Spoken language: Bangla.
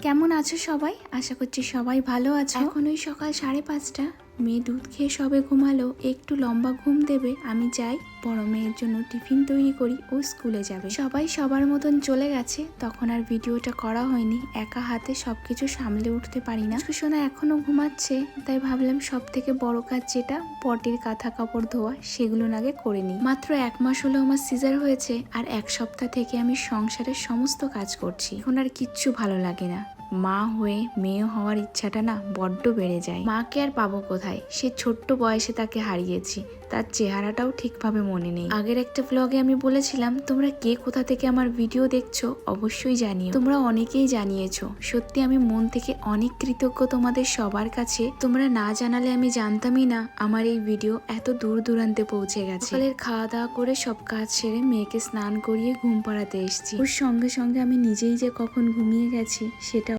কেমন আছো সবাই? আশা করছি সবাই ভালো আছো। এখন ওই সকাল 5:30। মেয়ে দুধ খেয়ে সবে ঘুমালো, একটু লম্বা ঘুম দেবে। আমি যাই বড় মেয়ের জন্য টিফিন তৈরি করি, ও স্কুলে যাবে। সবাই সবার মতন চলে গেছে, তখন আর ভিডিওটা করা হয়নি। একা হাতে সবকিছু সামলে উঠতে পারি না। সোনা এখনো ঘুমাচ্ছে, তাই ভাবলাম সব থেকে বড় কাজ যেটা পটির কাঁথা কাপড় ধোয়া, সেগুলো আগে করে নিই। মাত্র 1 মাস হলো আমার সিজার হয়েছে, আর 1 সপ্তাহ থেকে আমি সংসারের সমস্ত কাজ করছি। এখন আর কিচ্ছু ভালো লাগে না। মা হয়ে মেয়ে হওয়ার ইচ্ছাটা না বড্ড বেড়ে যায়। মাকে আর পাবো কোথায়? সে ছোট্ট বয়সে তাকে হারিয়েছি, তার চেহারাটাও ঠিকভাবে মনে নেই। আগের একটা ব্লগে আমি বলেছিলাম, তোমরা কে কোথা থেকে আমার ভিডিও দেখছো অবশ্যই জানিও। তোমরা অনেকেই জানিয়েছো, সত্যি আমি মন থেকে অনেক কৃতজ্ঞ তোমাদের সবার কাছে। তোমরা না জানালে আমি জানতামই না আমার এই ভিডিও এত দূর দূরান্তে পৌঁছে গেছে। সকালের খাওয়া দাওয়া করে সব কাজ সেরে মেয়েকে স্নান করিয়ে ঘুম পাড়াতে এসেছি। ওর সঙ্গে সঙ্গে আমি নিজেই যে কখন ঘুমিয়ে গেছি সেটা